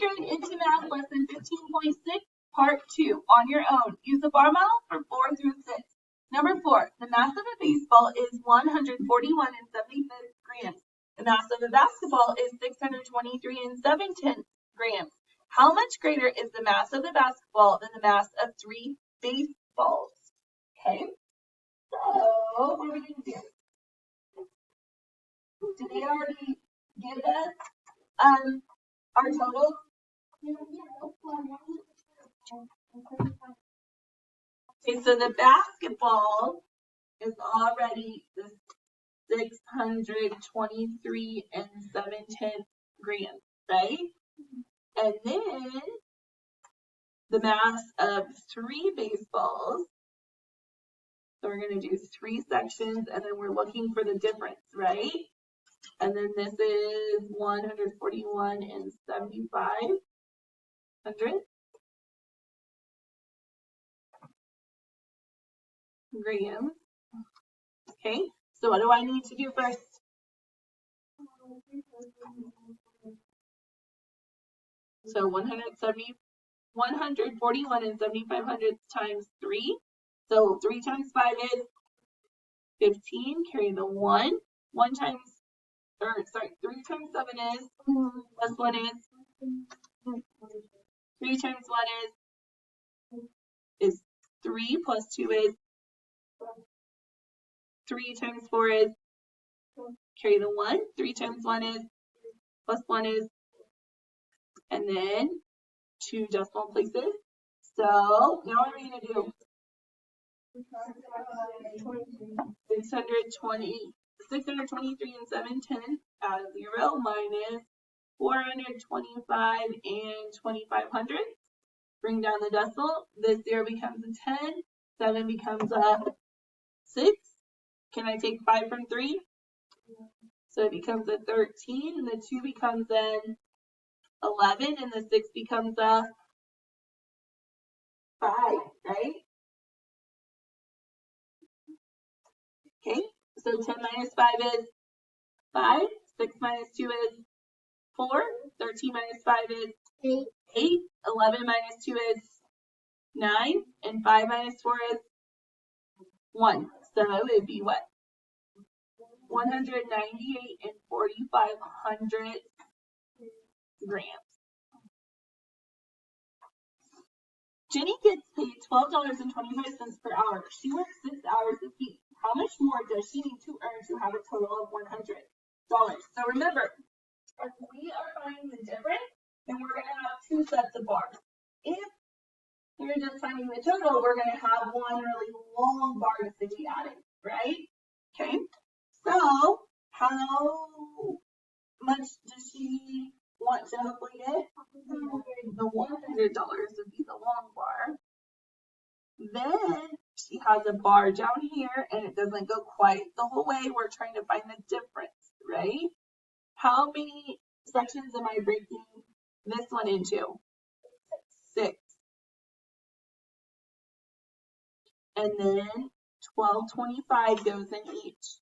grade into math lesson 15.6, part 2, on your own. Use the bar model for 4 through 6. Number 4, the mass of a baseball is 141 grams. The mass of a basketball is 623 grams. How much greater is the mass of the basketball than the mass of 3 baseballs? Okay, so what are we going to do? Did they already give us our total? Okay, so the basketball is already the 623 grams, right? And then the mass of 3 baseballs. So we're going to do 3 sections, and then we're looking for the difference, right? And then this is 141 grams. Okay, so what do I need to do first? So 141 times 3. So 3 times 5 is 15. Carry the 1. 3 times 7 is, plus 1 is, 3 times 1 is 3, plus 2 is, 3 times 4 is, carry the 1, 3 times 1 is, plus 1 is, and then 2 decimal places. So now what are we going to do? 623 and 7/10 out of 0 minus 425 and 2500. Bring down the decimal. This 0 becomes a 10. 7 becomes a 6. Can I take 5 from 3? So it becomes a 13, and the 2 becomes an 11, and the 6 becomes a 5, right? Okay, so 10 minus 5 is 5, 6 minus 2 is 4, 13 minus 5 is 8, 11 minus 2 is 9, and 5 minus 4 is 1. So it would be what? 198 and 4,500 grams. Jenny gets paid $12.25 per hour. She works 6 hours a week. How much more does she need to earn to have a total of $100? So remember, if we are finding the difference, then we're going to have 2 sets of bars. If we're just finding the total, we're going to have one really long bar to be added, right? Okay, so how much does she want to hopefully get? The $100 would be the long bar. Then she has a bar down here, and it doesn't go quite the whole way. We're trying to find the difference, right? How many sections am I breaking this one into? 6. And then 1225 goes in each.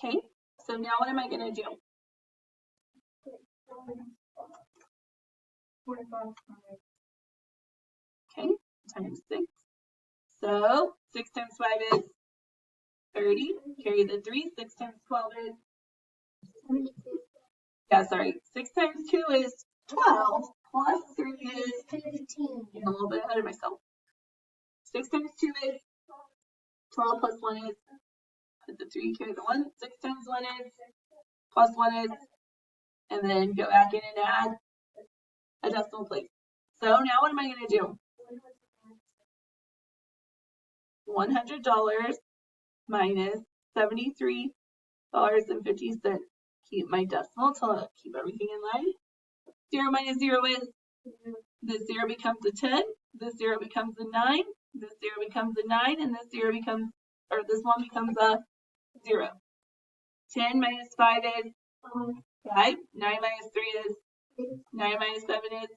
Okay, so now what am I going to do? Okay, times 6. So 6 times 5 is 30. Carry the 3. 6 times 12 is 6 times 2 is 12. Plus 3 is 15. Getting a little bit ahead of myself. 6 times 2 is 12 plus 1 is, put the 3, carry the 1. 6 times 1 is, plus 1 is, and then go back in and add a decimal place. So now what am I going to do? $100 minus $73.50. Keep my decimal to keep everything in line. 0 minus 0 is, this 0 becomes a 10, this 0 becomes a 9, this 0 becomes a 9, and this 0 becomes, or this one becomes a 0. 10 minus 5 is 5. 9 minus 3 is 9 minus 7 is.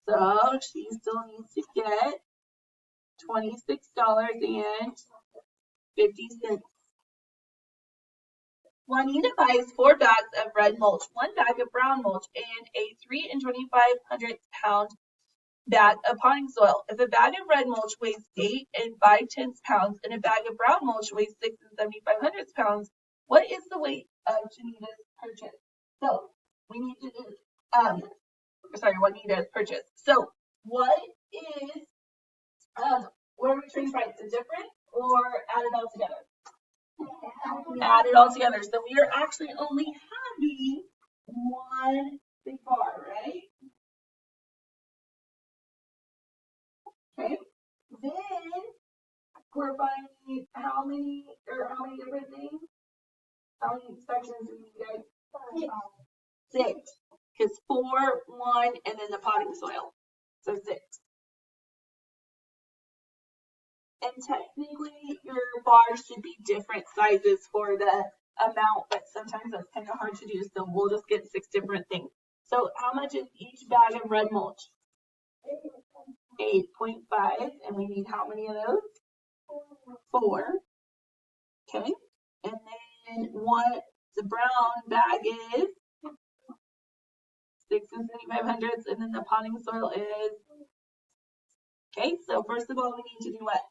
So she still needs to get $26.50. Juanita buys 4 bags of red mulch, 1 bag of brown mulch, and a 3 2/25 pound bag of potting soil. If a bag of red mulch weighs 8 5/10 pounds and a bag of brown mulch weighs 6 7/500 pounds, what is the weight of Janita's purchase? So we need to do Juanita's purchase. So what is what are we trying to find? The difference or add it all together? Add it all together. So we are actually only having one big bar, right? Okay. Then we're finding how many different things? How many sections do we need, guys? 6. Because 4, 1, and then the potting soil. So 6. And technically your bars should be different sizes for the amount, but sometimes that's kind of hard to do. So we'll just get 6 different things. So how much is each bag of red mulch? 8.5. And we need how many of those? 4. Okay. And then what the brown bag is 6 7/500, and then the potting soil is. Okay, so first of all, we need to do what?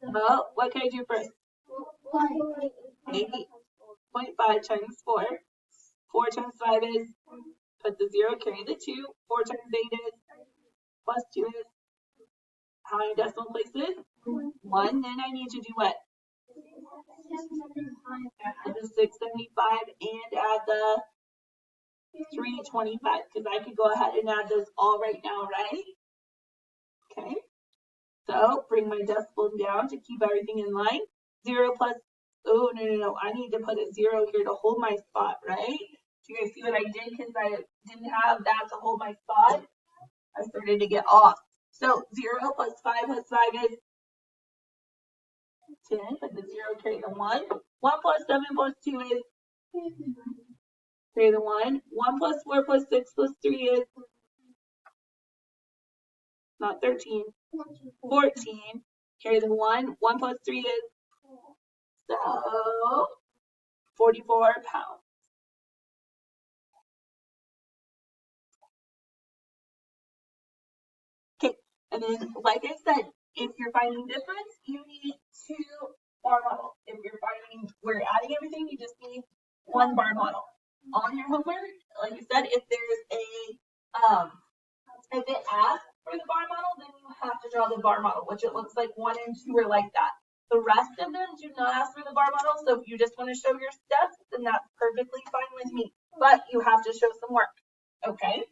Well, what can I do first? 8.5 times 4. 4 times 5 is, put the 0, carry the 2. 4 times 8 is, plus 2 is, how many decimal places? 1. Then I need to do what? Add the 675 and add the 325, because I could go ahead and add those all right now, right? Okay. So bring my decimal down to keep everything in line. 0 plus, oh, no. I need to put a 0 here to hold my spot, right? Do you guys see what I did? Because I didn't have that to hold my spot. I started to get off. So 0 plus 5 plus 5 is 10. Put the 0, carry the 1. 1 plus 7 plus 2 is, carry the 1. 1 plus 4 plus 6 plus 3 is, not 13. 14. Carry the 1. 1 plus 3 is, so 44 pounds. Okay, and then like I said, if you're finding difference, you need 2 bar models. If you're finding we're adding everything, you just need 1 bar model. On your homework, like I said, if there's a if it asks for the bar model, then you have to draw the bar model, which it looks like 1 and 2 are like that. The rest of them do not ask for the bar model, so if you just want to show your steps, then that's perfectly fine with me. But you have to show some work, okay?